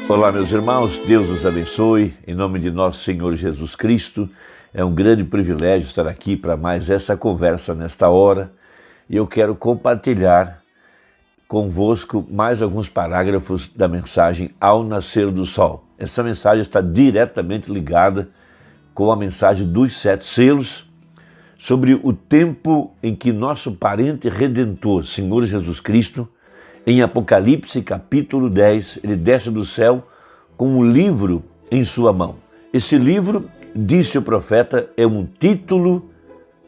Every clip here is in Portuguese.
Olá, meus irmãos, Deus os abençoe, em nome de nosso Senhor Jesus Cristo. É um grande privilégio estar aqui para mais essa conversa nesta hora e eu quero compartilhar convosco mais alguns parágrafos da mensagem Ao Nascer do Sol. Essa mensagem está diretamente ligada com a mensagem dos 7 selos sobre o tempo em que nosso parente redentor, Senhor Jesus Cristo, em Apocalipse capítulo 10, ele desce do céu com um livro em sua mão. Esse livro, disse o profeta, é um título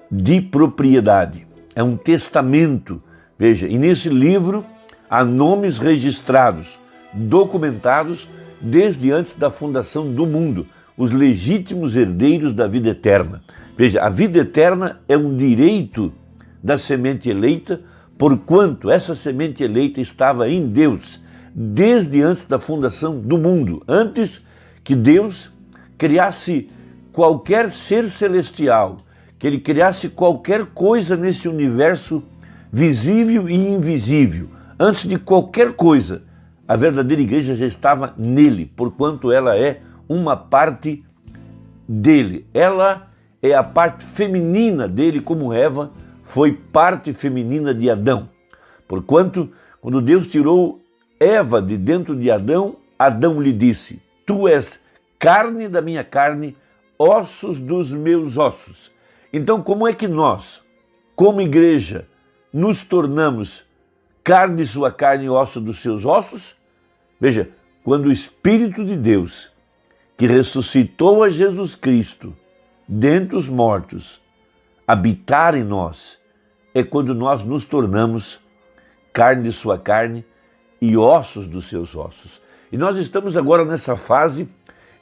de propriedade, é um testamento. Veja, e nesse livro há nomes registrados, documentados desde antes da fundação do mundo, os legítimos herdeiros da vida eterna. Veja, a vida eterna é um direito da semente eleita, porquanto essa semente eleita estava em Deus desde antes da fundação do mundo, antes que Deus criasse qualquer ser celestial, que ele criasse qualquer coisa nesse universo visível e invisível. Antes de qualquer coisa, a verdadeira igreja já estava nele, porquanto ela é uma parte dele. Ela é a parte feminina dele, como Eva foi parte feminina de Adão. Porquanto, quando Deus tirou Eva de dentro de Adão, Adão lhe disse: tu és carne da minha carne, ossos dos meus ossos. Então, como é que nós, como igreja, nos tornamos carne de sua carne e osso dos seus ossos? Veja, quando o Espírito de Deus, que ressuscitou a Jesus Cristo dentre os mortos, habitar em nós, é quando nós nos tornamos carne de sua carne e ossos dos seus ossos. E nós estamos agora nessa fase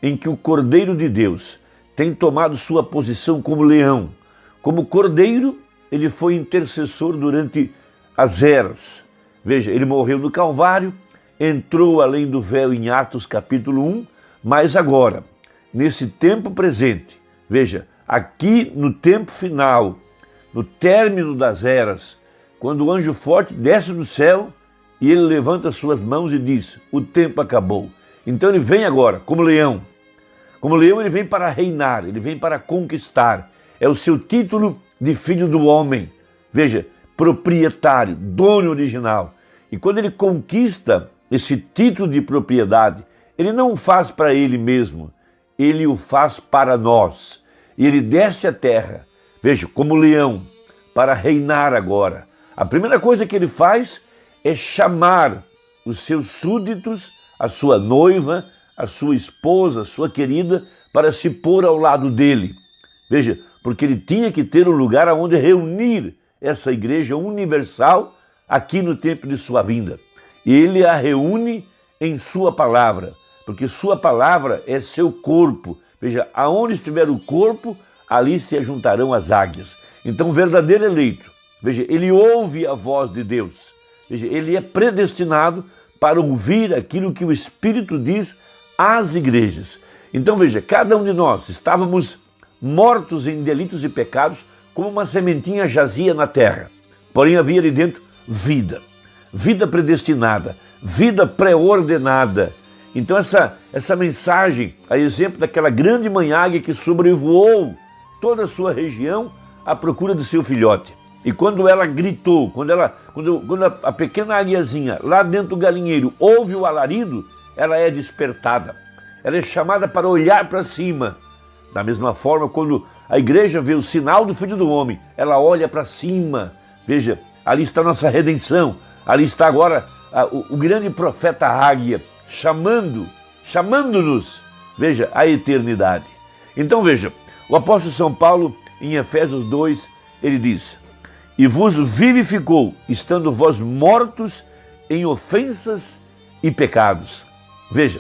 em que o Cordeiro de Deus tem tomado sua posição como leão. Como cordeiro, ele foi intercessor durante as eras. Veja, ele morreu no Calvário, entrou além do véu em Atos capítulo 1, mas agora, nesse tempo presente, veja, aqui no tempo final, no término das eras, quando o anjo forte desce do céu e ele levanta suas mãos e diz: o tempo acabou. Então ele vem agora como leão. Como leão ele vem para reinar, ele vem para conquistar. É o seu título de filho do homem. Veja, proprietário, dono original. E quando ele conquista esse título de propriedade, ele não o faz para ele mesmo, ele o faz para nós. E ele desce à terra, veja, como leão, para reinar agora. A primeira coisa que ele faz é chamar os seus súditos, a sua noiva, a sua esposa, a sua querida, para se pôr ao lado dele. Veja, porque ele tinha que ter um lugar onde reunir essa igreja universal aqui no tempo de sua vinda. E ele a reúne em sua palavra, porque sua palavra é seu corpo. Veja, aonde estiver o corpo, ali se ajuntarão as águias. Então, o verdadeiro eleito, veja, ele ouve a voz de Deus. Veja, ele é predestinado para ouvir aquilo que o Espírito diz às igrejas. Então, veja, cada um de nós estávamos mortos em delitos e pecados, como uma sementinha jazia na terra. Porém, havia ali dentro vida. Vida predestinada, vida pré-ordenada. Então essa mensagem, a exemplo daquela grande mãe águia que sobrevoou toda a sua região à procura do seu filhote. E quando ela gritou, quando a pequena águiazinha lá dentro do galinheiro ouve o alarido, ela é despertada. Ela é chamada para olhar para cima. Da mesma forma, quando a igreja vê o sinal do Filho do Homem, ela olha para cima. Veja, ali está a nossa redenção. Ali está agora o grande profeta águia, chamando-nos, veja, à eternidade. Então veja, o apóstolo São Paulo, em Efésios 2, ele diz: e vos vivificou, estando vós mortos em ofensas e pecados. Veja,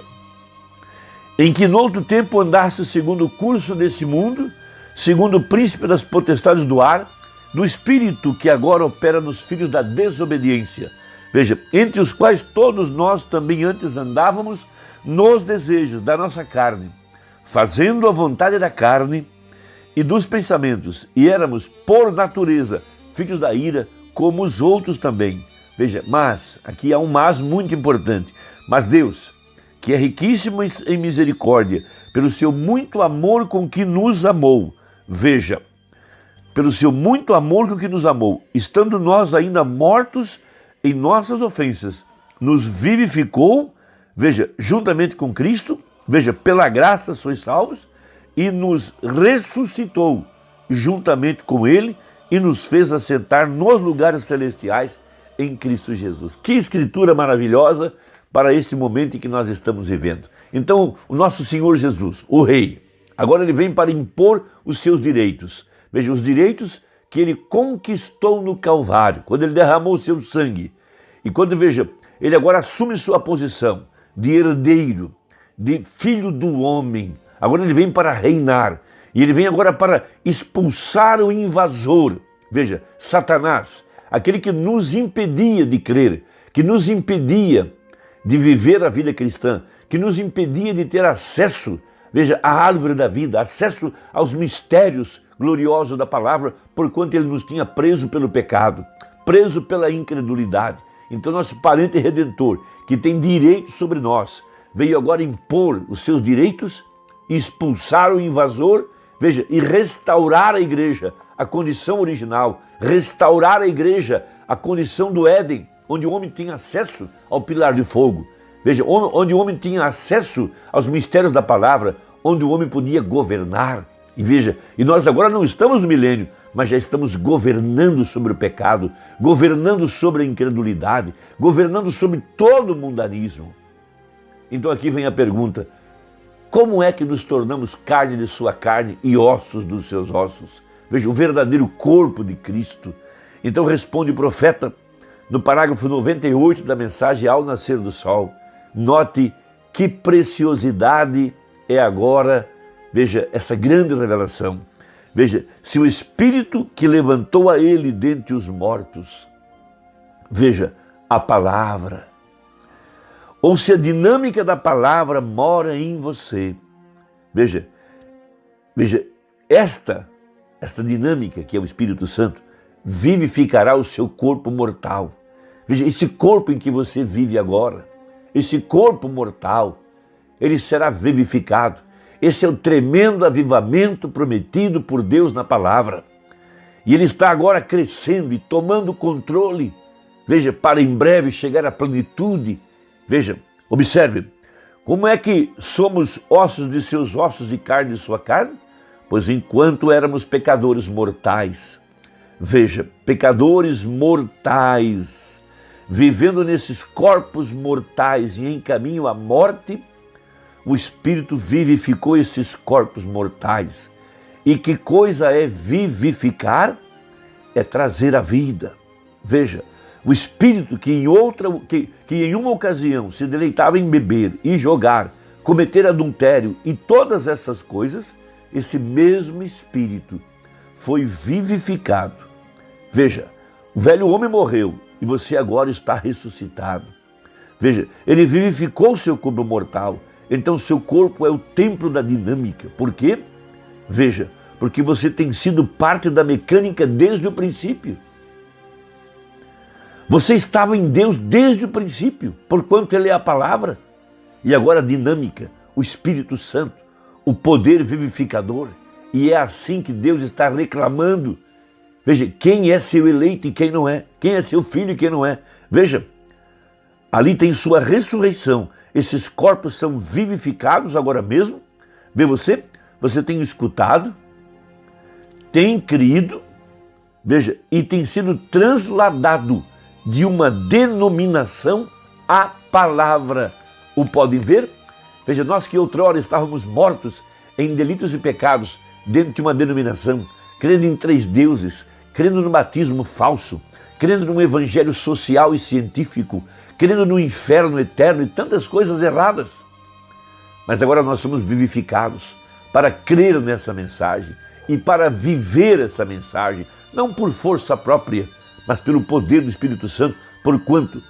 em que no outro tempo andaste segundo o curso desse mundo, segundo o príncipe das potestades do ar, do espírito que agora opera nos filhos da desobediência. Veja, entre os quais todos nós também antes andávamos nos desejos da nossa carne, fazendo a vontade da carne e dos pensamentos, e éramos, por natureza, filhos da ira, como os outros também. Veja, mas, aqui há um mas muito importante, mas Deus, que é riquíssimo em misericórdia, pelo seu muito amor com que nos amou. Veja, pelo seu muito amor com que nos amou, estando nós ainda mortos em nossas ofensas, nos vivificou, veja, juntamente com Cristo, veja, pela graça sois salvos, e nos ressuscitou juntamente com Ele e nos fez assentar nos lugares celestiais em Cristo Jesus. Que escritura maravilhosa para este momento em que nós estamos vivendo. Então, o nosso Senhor Jesus, o Rei, agora ele vem para impor os seus direitos. Veja, os direitos que ele conquistou no Calvário, quando ele derramou o seu sangue. E quando, veja, ele agora assume sua posição de herdeiro, de filho do homem. Agora ele vem para reinar. E ele vem agora para expulsar o invasor. Veja, Satanás, aquele que nos impedia de crer, que nos impedia de viver a vida cristã, que nos impedia de ter acesso, veja, à árvore da vida, acesso aos mistérios gloriosos da palavra, porquanto ele nos tinha preso pelo pecado, preso pela incredulidade. Então nosso parente redentor, que tem direitos sobre nós, veio agora impor os seus direitos, expulsar o invasor, veja, e restaurar a igreja, a condição original, restaurar a igreja, a condição do Éden, onde o homem tinha acesso ao pilar de fogo. Veja, onde o homem tinha acesso aos mistérios da palavra, onde o homem podia governar. E veja, e nós agora não estamos no milênio, mas já estamos governando sobre o pecado, governando sobre a incredulidade, governando sobre todo o mundanismo. Então aqui vem a pergunta: como é que nos tornamos carne de sua carne e ossos dos seus ossos? Veja, o verdadeiro corpo de Cristo. Então responde o profeta no parágrafo 98 da mensagem Ao Nascer do Sol. Note que preciosidade é agora, veja, essa grande revelação. Veja, se o Espírito que levantou a ele dentre os mortos, veja, a palavra, ou se a dinâmica da palavra mora em você. Veja, esta dinâmica que é o Espírito Santo vivificará o seu corpo mortal. Veja, esse corpo em que você vive agora, esse corpo mortal, ele será vivificado. Esse é o tremendo avivamento prometido por Deus na palavra. E ele está agora crescendo e tomando controle, veja, para em breve chegar à plenitude. Veja, observe, como é que somos ossos de seus ossos e carne de sua carne? Pois enquanto éramos pecadores mortais, veja, pecadores mortais, vivendo nesses corpos mortais e em caminho à morte, o Espírito vivificou estes corpos mortais. E que coisa é vivificar? É trazer a vida. Veja, o Espírito que em uma ocasião se deleitava em beber e jogar, cometer adultério e todas essas coisas, esse mesmo Espírito foi vivificado. Veja, o velho homem morreu e você agora está ressuscitado. Veja, ele vivificou o seu corpo mortal, então seu corpo é o templo da dinâmica. Por quê? Veja, porque você tem sido parte da mecânica desde o princípio. Você estava em Deus desde o princípio, porquanto Ele é a palavra. E agora a dinâmica, o Espírito Santo, o poder vivificador. E é assim que Deus está reclamando. Veja, quem é seu eleito e quem não é. Quem é seu filho e quem não é. Veja, ali tem sua ressurreição. Esses corpos são vivificados agora mesmo. Vê você? Você tem escutado, tem crido, veja, e tem sido transladado de uma denominação à palavra. O podem ver? Veja, nós que outrora estávamos mortos em delitos e pecados dentro de uma denominação, crendo em 3 deuses, crendo no batismo falso, crendo num evangelho social e científico, crendo no inferno eterno e tantas coisas erradas. Mas agora nós somos vivificados para crer nessa mensagem e para viver essa mensagem, não por força própria, mas pelo poder do Espírito Santo, porquanto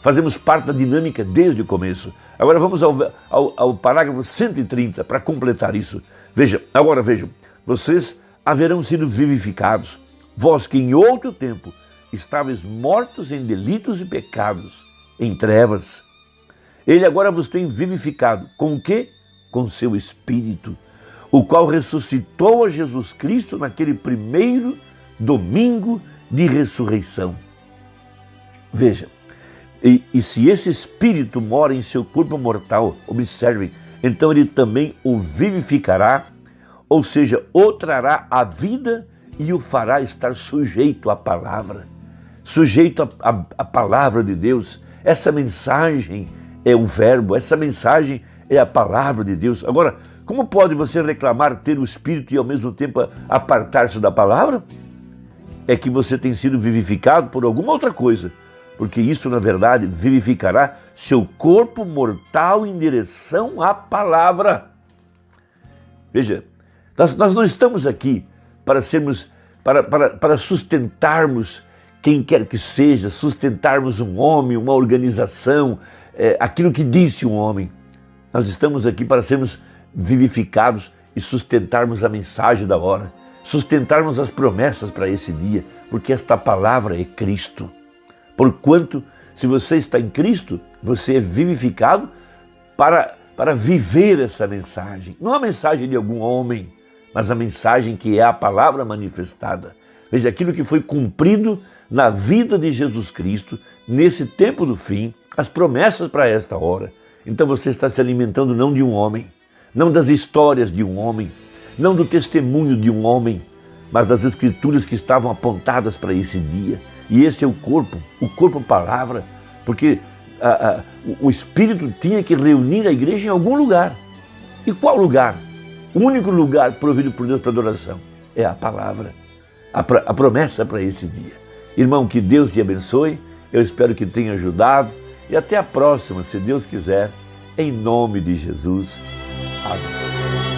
fazemos parte da dinâmica desde o começo. Agora vamos ao parágrafo 130 para completar isso. Veja, agora vejam, vocês haverão sido vivificados, vós que em outro tempo estáveis mortos em delitos e pecados, em trevas, Ele agora vos tem vivificado. Com o quê? Com seu Espírito, o qual ressuscitou a Jesus Cristo naquele primeiro domingo de ressurreição. Veja, e se esse Espírito mora em seu corpo mortal, observem, então ele também o vivificará, ou seja, o trará à vida e o fará estar sujeito à palavra, sujeito à palavra de Deus. Essa mensagem é o verbo, essa mensagem é a palavra de Deus. Agora, como pode você reclamar ter o Espírito e ao mesmo tempo apartar-se da palavra? É que você tem sido vivificado por alguma outra coisa, porque isso, na verdade, vivificará seu corpo mortal em direção à palavra. Veja, nós não estamos aqui para sermos, para sustentarmos quem quer que seja, sustentarmos um homem, uma organização, aquilo que disse um homem. Nós estamos aqui para sermos vivificados e sustentarmos a mensagem da hora, sustentarmos as promessas para esse dia, porque esta palavra é Cristo. Porquanto, se você está em Cristo, você é vivificado para viver essa mensagem. Não a mensagem de algum homem, mas a mensagem que é a palavra manifestada. Veja, aquilo que foi cumprido na vida de Jesus Cristo, nesse tempo do fim, as promessas para esta hora. Então você está se alimentando não de um homem, não das histórias de um homem, não do testemunho de um homem, mas das Escrituras que estavam apontadas para esse dia. E esse é o corpo palavra, porque o Espírito tinha que reunir a igreja em algum lugar. E qual lugar? O único lugar provido por Deus para adoração é a palavra, a promessa para esse dia. Irmão, que Deus te abençoe, eu espero que tenha ajudado e até a próxima, se Deus quiser, em nome de Jesus. Amém.